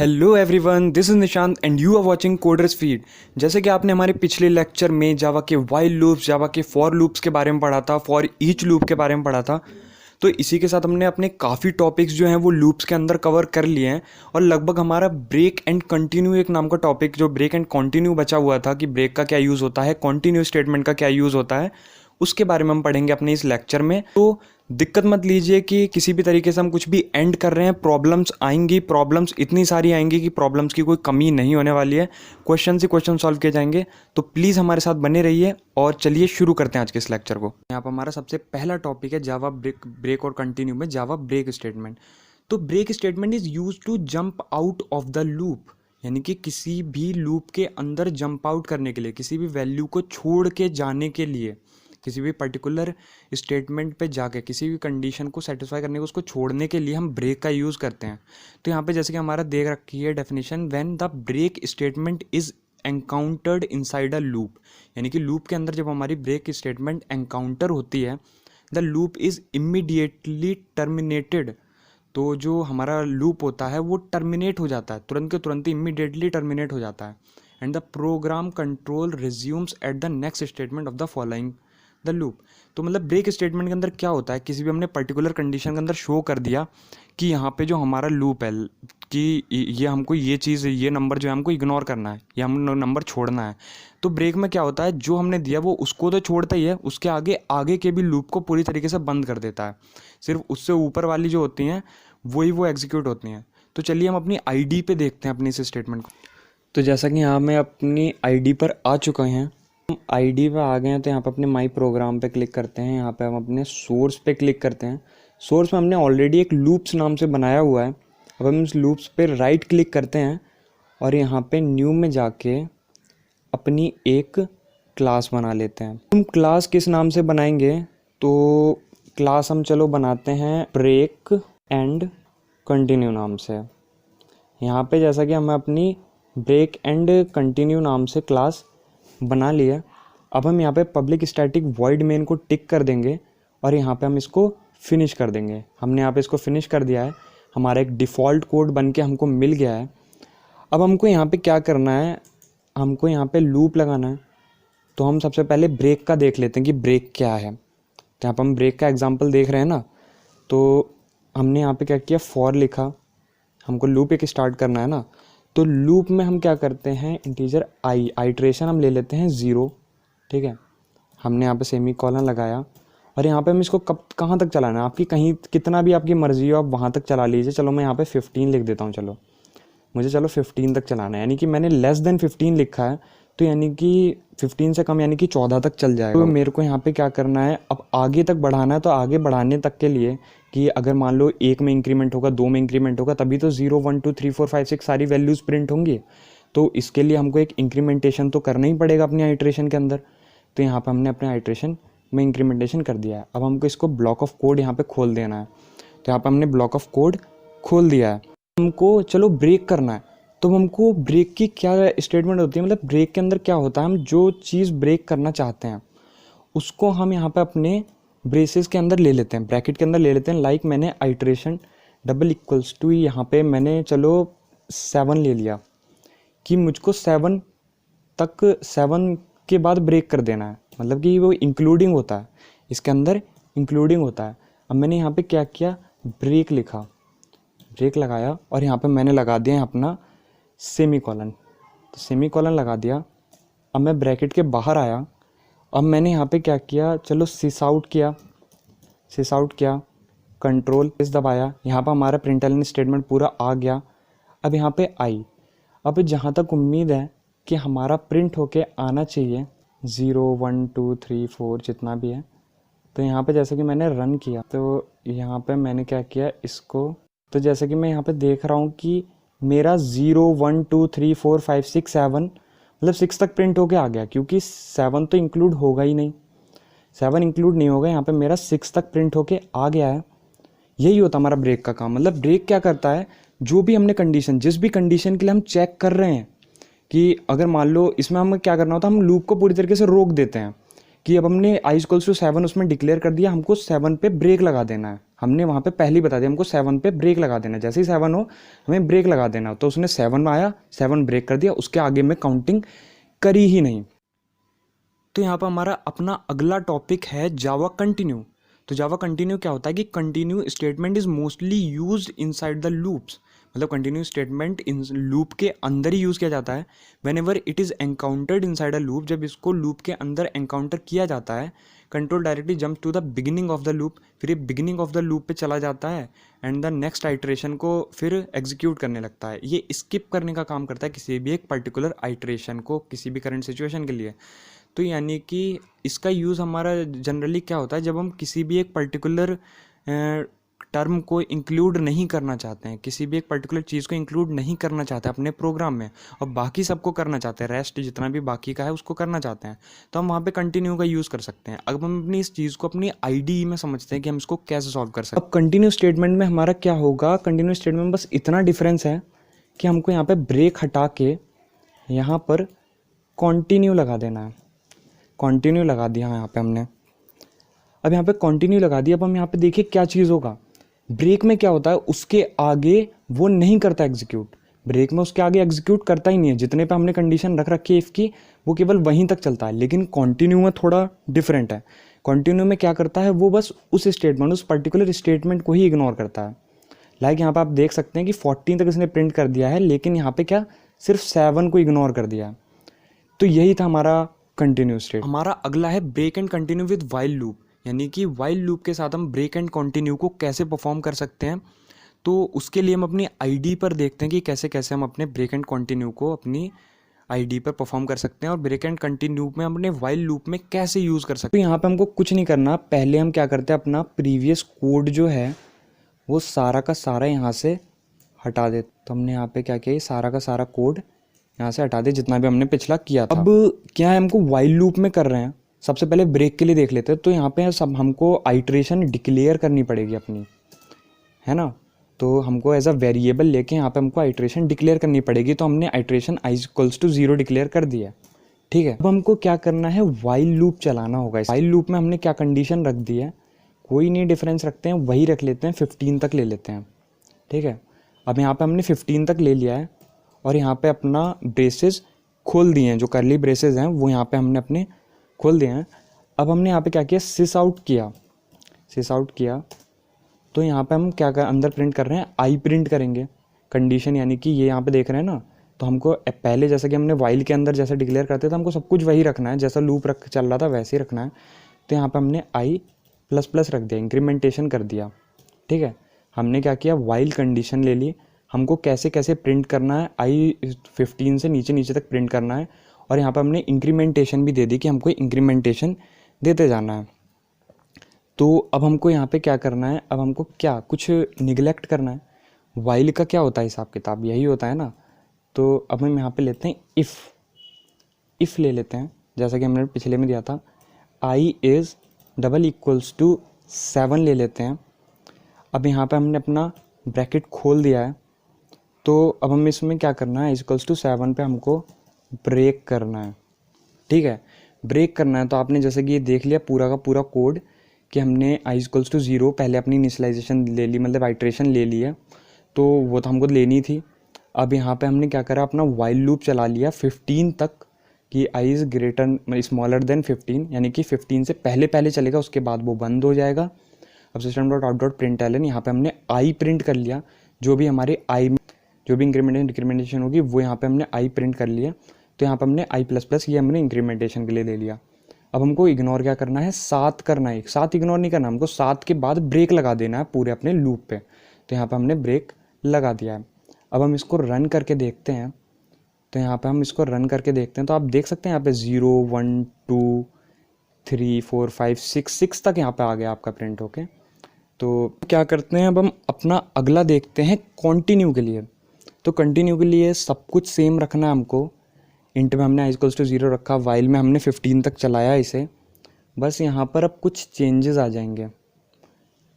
Hello everyone, this is Nishant and you are watching coders feed. जैसे कि आपने हमारे पिछले लेक्चर में जावा के वाइल लूप्स, जावा के फॉर लूप्स के बारे में पढ़ा था, फॉर ईच लूप के बारे में पढ़ा था। तो इसी के साथ हमने अपने काफ़ी टॉपिक्स जो हैं वो लूप्स के अंदर कवर कर लिए हैं और लगभग हमारा ब्रेक एंड कंटिन्यू एक नाम का टॉपिक जो ब्रेक एंड कंटिन्यू बचा हुआ था कि ब्रेक का क्या यूज़ होता है, कंटिन्यू स्टेटमेंट का क्या यूज़ होता है, उसके बारे में हम पढ़ेंगे अपने इस लेक्चर में। तो दिक्कत मत लीजिए कि किसी भी तरीके से हम कुछ भी एंड कर रहे हैं, प्रॉब्लम्स आएंगी, प्रॉब्लम्स इतनी सारी आएंगी कि प्रॉब्लम्स की कोई कमी नहीं होने वाली है। क्वेश्चन से क्वेश्चन सॉल्व किए जाएंगे, तो प्लीज़ हमारे साथ बने रहिए। और चलिए शुरू करते हैं आज के इस लेक्चर को। यहाँ पर हमारा सबसे पहला टॉपिक है जावा ब्रेक और कंटिन्यू में जावा ब्रेक स्टेटमेंट। तो break statement is use to jump out of the loop, यानी कि किसी भी लूप के अंदर जंप आउट करने के लिए, किसी भी वैल्यू को छोड़ के जाने के लिए, किसी भी पर्टिकुलर स्टेटमेंट पे जाके किसी भी कंडीशन को सेटिस्फाई करने को उसको छोड़ने के लिए हम ब्रेक का यूज़ करते हैं। तो यहाँ पे जैसे कि हमारा देख रखी है definition, when the break statement is encountered inside a loop, यानी कि लूप के अंदर जब हमारी ब्रेक स्टेटमेंट एनकाउंटर होती है, the loop is immediately terminated. तो जो हमारा लूप होता है वो टर्मिनेट हो जाता है, तुरंत के तुरंत ही इमीडिएटली टर्मिनेट हो जाता है। And the program control resumes at the next statement of the following the loop. तो मतलब ब्रेक स्टेटमेंट के अंदर क्या होता है, किसी भी हमने पर्टिकुलर कंडीशन के अंदर शो कर दिया कि यहाँ पे जो हमारा लूप है कि ये हमको ये चीज़, ये नंबर जो है हमको इग्नोर करना है, ये हम नंबर छोड़ना है। तो ब्रेक में क्या होता है, जो हमने दिया वो उसको तो छोड़ता ही है, उसके आगे आगे के भी लूप को पूरी तरीके से बंद कर देता है। सिर्फ उससे ऊपर वाली जो होती हैं वही वो एग्जीक्यूट होती हैं। तो चलिए हम अपनी आईडी पे देखते हैं अपनी इस स्टेटमेंट को। तो जैसा कि यहाँ मैं अपनी आईडी पर आ चुका हैं, हम आईडी पे आ गए हैं, तो यहाँ पे अपने माई प्रोग्राम पे क्लिक करते हैं। यहाँ पे हम अपने सोर्स पे क्लिक करते हैं। सोर्स में हमने ऑलरेडी एक लूप्स नाम से बनाया हुआ है। अब हम इस लूप्स पे राइट क्लिक करते हैं और यहाँ पे न्यू में जाके अपनी एक क्लास बना लेते हैं। हम क्लास किस नाम से बनाएंगे, तो क्लास हम चलो बनाते हैं ब्रेक एंड कंटिन्यू नाम से। यहाँ पे जैसा कि हम अपनी ब्रेक एंड कंटिन्यू नाम से क्लास बना लिया, अब हम यहाँ पे पब्लिक स्टैटिक वॉइड मेन को टिक कर देंगे और यहाँ पे हम इसको फिनिश कर देंगे। हमने यहाँ पे इसको फिनिश कर दिया है, हमारा एक डिफ़ॉल्ट कोड बन के हमको मिल गया है। अब हमको यहाँ पे क्या करना है, हमको यहाँ पे लूप लगाना है। तो हम सबसे पहले ब्रेक का देख लेते हैं कि ब्रेक क्या है। तो यहाँ पर हम ब्रेक का एग्जाम्पल देख रहे हैं ना, तो हमने यहाँ पे क्या किया, फॉर लिखा, हमको लूप एक स्टार्ट करना है ना। तो लूप में हम क्या करते हैं, इंटीजर आई, आइट्रेशन हम ले लेते हैं 0, ठीक है। हमने यहाँ पे सेमी कॉलन लगाया और यहाँ पे हम इसको कब कहाँ तक चलाना है, आपकी कहीं कितना भी आपकी मर्जी हो आप वहाँ तक चला लीजिए। चलो मैं यहाँ पे 15 लिख देता हूँ, चलो 15 तक चलाना है, यानी कि मैंने लेस देन 15 लिखा है, तो यानी कि 15 से कम यानी कि 14 तक चल जाएगा। तो मेरे को यहाँ पे क्या करना है, अब आगे तक बढ़ाना है। तो आगे बढ़ाने तक के लिए कि अगर मान लो 1 में इंक्रीमेंट होगा, 2 में इंक्रीमेंट होगा, तभी तो 0 1 2 3 4 5 6 सारी वैल्यूज़ प्रिंट होंगी। तो इसके लिए हमको एक इंक्रीमेंटेशन तो करना ही पड़ेगा अपनी आइट्रेशन के अंदर। तो यहाँ पर हमने अपने आइट्रेशन में इंक्रीमेंटेशन कर दिया है। अब हमको इसको ब्लॉक ऑफ कोड यहाँ पर खोल देना है। तो यहाँ पर हमने ब्लॉक ऑफ कोड खोल दिया है। हमको चलो ब्रेक करना है, तो हमको ब्रेक की क्या स्टेटमेंट होती है, मतलब ब्रेक के अंदर क्या होता है, हम जो चीज़ ब्रेक करना चाहते हैं उसको हम यहाँ पे अपने ब्रेसेस के अंदर ले लेते हैं, ब्रैकेट के अंदर ले लेते हैं। लाइक मैंने आइट्रेशन डबल इक्वल्स टू, यहाँ पे मैंने चलो 7 ले लिया कि मुझको 7 तक, 7 के बाद ब्रेक कर देना है, मतलब कि वो इंक्लूडिंग होता है, इसके अंदर इंक्लूडिंग होता है। अब मैंने यहाँ पे क्या किया, ब्रेक लिखा, ब्रेक लगाया और यहाँ पे मैंने लगा दिया अपना सेमी कॉलन। तो सेमी कॉलन लगा दिया। अब मैं ब्रैकेट के बाहर आया। अब मैंने यहाँ पे क्या किया, चलो सिस आउट किया, कंट्रोल एस दबाया। यहाँ पर हमारा प्रिंटलन स्टेटमेंट पूरा आ गया। अब यहाँ पे आई, अब जहाँ तक उम्मीद है कि हमारा प्रिंट होके आना चाहिए 0 1 2 3 4 जितना भी है। तो यहाँ पे जैसे कि मैंने रन किया, तो यहाँ पे मैंने क्या किया इसको, तो जैसे कि मैं यहाँ पे देख रहा हूँ कि मेरा 0 1 2 3 4 5 6 7 मतलब 6 तक प्रिंट होके आ गया, क्योंकि 7 तो इंक्लूड होगा ही नहीं, 7 इंक्लूड नहीं होगा। यहाँ पे मेरा 6 तक प्रिंट होके आ गया है। यही होता हमारा ब्रेक का काम। मतलब ब्रेक क्या करता है, जो भी हमने कंडीशन, जिस भी कंडीशन के लिए हम चेक कर रहे हैं कि अगर मान लो इसमें हमें क्या करना होता है, हम लूप को पूरी तरीके से रोक देते हैं कि अब हमने i = 7 उसमें डिक्लेयर कर दिया, हमको 7 पे ब्रेक लगा देना है, हमने वहाँ पे पहले ही बता दिया हमको 7 पे ब्रेक लगा देना, जैसे ही 7 हो हमें ब्रेक लगा देना। तो उसने 7 में आया, 7 ब्रेक कर दिया, उसके आगे में काउंटिंग करी ही नहीं। तो यहाँ पर हमारा अपना अगला टॉपिक है जावा कंटिन्यू। तो जावा कंटिन्यू क्या होता है कि continue statement is mostly used inside the loops, मतलब कंटिन्यू स्टेटमेंट इन लूप के अंदर ही यूज़ किया जाता है। Whenever it is encountered inside a loop, जब इसको लूप के अंदर एनकाउंटर किया जाता है, control directly jump to the beginning of the loop, फिर ये बिगिनिंग ऑफ द लूप पे चला जाता है एंड द नेक्स्ट आइट्रेशन को फिर एग्जीक्यूट करने लगता है। ये स्किप करने का काम करता है किसी भी एक पर्टिकुलर आइट्रेशन को किसी भी करंट सिचुएशन के लिए। तो यानी कि इसका यूज़ हमारा जनरली क्या होता है, जब हम किसी भी एक पर्टिकुलर टर्म को इंक्लूड नहीं करना चाहते हैं, किसी भी एक पर्टिकुलर चीज़ को इंक्लूड नहीं करना चाहते हैं अपने प्रोग्राम में, और बाकी सबको करना चाहते हैं, रेस्ट जितना भी बाकी का है उसको करना चाहते हैं, तो हम वहाँ पे कंटिन्यू का यूज़ कर सकते हैं। अब हम अपनी इस चीज़ को अपनी आईडी में समझते हैं कि हम इसको कैसे सॉल्व कर सकते हैं। अब कंटिन्यू स्टेटमेंट में हमारा क्या होगा, कंटिन्यू स्टेटमेंट में बस इतना डिफरेंस है कि हमको यहाँ पर ब्रेक हटा के यहाँ पर कॉन्टिन्यू लगा देना है। कॉन्टिन्यू लगा दिया यहाँ पे हमने, अब यहाँ पे कॉन्टिन्यू लगा दिया। अब हम यहाँ पे देखिए क्या चीज़ होगा, ब्रेक में क्या होता है उसके आगे वो नहीं करता एग्जीक्यूट, ब्रेक में उसके आगे एग्जीक्यूट करता ही नहीं है, जितने पे हमने कंडीशन रख रखी है इफ़ की वो केवल वहीं तक चलता है। लेकिन कॉन्टिन्यू में थोड़ा डिफरेंट है, कॉन्टिन्यू में क्या करता है वो बस उस स्टेटमेंट, उस पर्टिकुलर स्टेटमेंट को ही इग्नोर करता है। लाइक यहाँ पे आप देख सकते हैं कि 14 तक इसने प्रिंट कर दिया है, लेकिन यहाँ पे क्या सिर्फ 7 को इग्नोर कर दिया है। तो यही था हमारा कंटिन्यू स्टेट। हमारा अगला है break and continue with while loop, यानी कि वाइल लूप के साथ हम ब्रेक एंड कंटिन्यू को कैसे परफॉर्म कर सकते हैं। तो उसके लिए हम अपनी आईडी पर देखते हैं कि कैसे कैसे हम अपने ब्रेक एंड कंटिन्यू को अपनी आईडी पर परफॉर्म कर सकते हैं, और ब्रेक एंड कंटिन्यू में अपने वाइल लूप में कैसे यूज़ कर सकते हैं। तो यहाँ पे हमको कुछ नहीं करना, पहले हम क्या करते हैं अपना प्रीवियस कोड जो है वो सारा का सारा यहाँ से हटा दे। तो हमने यहाँ पे क्या किया, सारा का सारा कोड यहाँ से हटा दे जितना भी हमने पिछला किया था। अब क्या है, हमको वाइल लूप में कर रहे हैं, सबसे पहले ब्रेक के लिए देख लेते हैं। तो यहाँ पे सब हमको आइट्रेशन डिक्लेयर करनी पड़ेगी अपनी, है ना। तो हमको एज अ वेरिएबल लेके यहाँ पे हमको आइट्रेशन डिक्लेयर करनी पड़ेगी। तो हमने आइट्रेशन i=0 डिक्लेयर कर दिया, ठीक है। अब हमको क्या करना है, वाइल लूप चलाना होगा। वाइल लूप में हमने क्या कंडीशन रख दी है, कोई नहीं डिफरेंस रखते हैं, वही रख लेते हैं, 15 तक ले लेते हैं, ठीक है। अब यहाँ पे हमने 15 तक ले लिया है और यहाँ पे अपना ब्रेसेस खोल दिए हैं, जो करली ब्रेसेस हैं वो यहाँ पे हमने अपने खोल दिए हैं। अब हमने यहाँ पे क्या किया, सिस आउट किया, सिस आउट किया। तो यहाँ पे हम क्या कर अंदर प्रिंट कर रहे हैं, आई प्रिंट करेंगे कंडीशन, यानी कि ये यहाँ पे देख रहे हैं ना। तो हमको पहले जैसा कि हमने वाइल के अंदर जैसे डिक्लेयर करते थे, हमको सब कुछ वही रखना है, जैसा लूप रख चल रहा था वैसे ही रखना है। तो यहाँ पे हमने i++ रख दिया, इंक्रीमेंटेशन कर दिया, ठीक है। हमने क्या किया, वाइल कंडीशन ले ली, हमको कैसे कैसे प्रिंट करना है, i15 से नीचे नीचे तक प्रिंट करना है। और यहाँ पर हमने इंक्रीमेंटेशन भी दे दी कि हमको इंक्रीमेंटेशन देते जाना है। तो अब हमको यहाँ पे क्या करना है, अब हमको क्या कुछ निगलेक्ट करना है। वाइल का क्या होता है हिसाब किताब, यही होता है ना। तो अब हम यहाँ पे लेते हैं इफ़ ले लेते हैं, जैसा कि हमने पिछले में दिया था, i=7 ले लेते हैं। अब यहाँ पे हमने अपना ब्रैकेट खोल दिया है। तो अब हम इसमें क्या करना है, i=7 पे हमको ब्रेक करना है, ठीक है, ब्रेक करना है। तो आपने जैसे कि ये देख लिया पूरा का पूरा कोड कि हमने i=0 पहले अपनी इनिशियलाइजेशन ले ली, मतलब आइट्रेशन ले ली है, तो वो तो हमको लेनी थी। अब यहाँ पे हमने क्या करा, अपना वाइल लूप चला लिया 15 तक कि i=15, यानी कि 15 से पहले पहले चलेगा, उसके बाद वो बंद हो जाएगा। अब system.out.println यहाँ पे हमने आई प्रिंट कर लिया, जो भी हमारे आई में जो भी इंक्रीमेंटेशन डिक्रीमेंटेशन होगी वो यहाँ पे हमने आई प्रिंट कर लिया। तो यहाँ पे हमने i++ ये हमने इंक्रीमेंटेशन के लिए ले लिया। अब हमको इग्नोर क्या करना है, 7 करना है, 7 इग्नोर नहीं करना, हमको 7 के बाद ब्रेक लगा देना है पूरे अपने लूप पे। तो यहाँ पे हमने ब्रेक लगा दिया है। अब हम इसको रन करके देखते हैं। तो यहाँ पे हम इसको रन करके देखते हैं, तो आप देख सकते हैं यहाँ पे 0 1 2 3 4 5 6 तक यहाँ पे आ गया आपका प्रिंट होके। तो क्या करते हैं, अब हम अपना अगला देखते हैं कंटिन्यू के लिए। तो कंटिन्यू के लिए सब कुछ सेम रखना है हमको। इंट में हमने i=0 रखा, वाइल में हमने 15 तक चलाया इसे। बस यहाँ पर अब कुछ चेंजेस आ जाएंगे।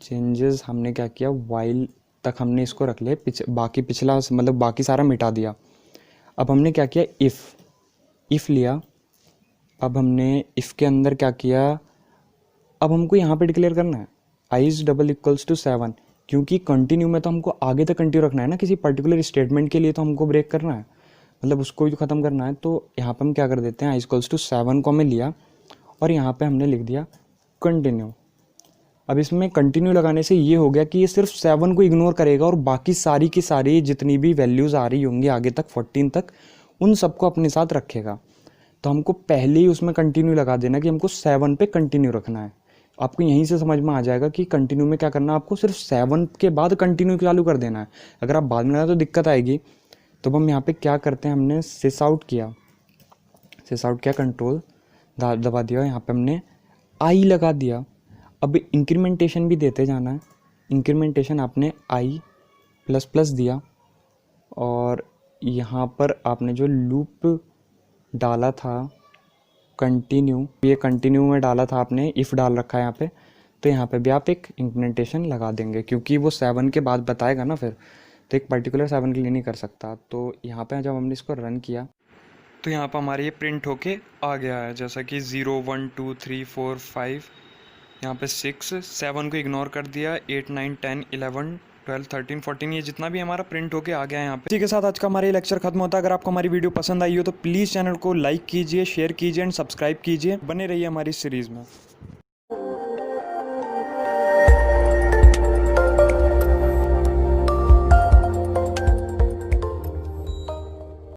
चेंजेस हमने क्या किया, वाइल तक हमने इसको रख लिया, बाकी पिछला मतलब बाकी सारा मिटा दिया। अब हमने क्या किया, इफ़ लिया। अब हमने इफ़ के अंदर क्या किया, अब हमको यहाँ पे डिक्लेयर करना है I is double equals to 7, क्योंकि कंटिन्यू में तो हमको आगे तक कंटिन्यू रखना है ना, किसी पर्टिकुलर स्टेटमेंट के लिए तो हमको ब्रेक करना है, मतलब उसको ही तो ख़त्म करना है। तो यहाँ पे हम क्या कर देते हैं, आई इक्वल्स टू 7 को हमने लिया और यहाँ पे हमने लिख दिया कंटिन्यू। अब इसमें कंटिन्यू लगाने से ये हो गया कि ये सिर्फ 7 को इग्नोर करेगा और बाकी सारी की सारी जितनी भी वैल्यूज़ आ रही होंगी आगे तक 14 तक, उन सबको अपने साथ रखेगा। तो हमको पहले ही उसमें कंटिन्यू लगा देना कि हमको 7 पे कंटिन्यू रखना है। आपको यहीं से समझ में आ जाएगा कि कंटिन्यू में क्या करना है, आपको सिर्फ 7 के बाद कंटिन्यू चालू कर देना है। अगर आप बाद में लगाए तो दिक्कत आएगी। तो हम यहाँ पे क्या करते हैं, हमने सिस आउट किया, कंट्रोल दबा दिया, यहाँ पे हमने आई लगा दिया। अब इंक्रीमेंटेशन भी देते जाना है। इंक्रीमेंटेशन आपने आई प्लस प्लस दिया और यहाँ पर आपने जो लूप डाला था कंटिन्यू, ये कंटिन्यू में डाला था आपने, इफ़ डाल रखा है यहाँ पे, तो यहाँ पे भी आप एक इंक्रीमेंटेशन लगा देंगे, क्योंकि वो 7 के बाद बताएगा ना फिर, तो एक पर्टिकुलर 7 के लिए नहीं कर सकता। तो यहाँ पे जब हमने इसको रन किया तो यहाँ पर हमारे ये प्रिंट होके आ गया है, जैसा कि 0 1 2 3 4 5, यहाँ पे 6 7 को इग्नोर कर दिया, 8 9 10 11 12 13 14, ये जितना भी हमारा प्रिंट होके आ गया है यहाँ पे। इसी के साथ आज का हमारा ये लेक्चर खत्म होता है। अगर आपको हमारी वीडियो पसंद आई हो तो प्लीज़ चैनल को लाइक कीजिए, शेयर कीजिए एंड सब्सक्राइब कीजिए। बने रहिए हमारी सीरीज़ में।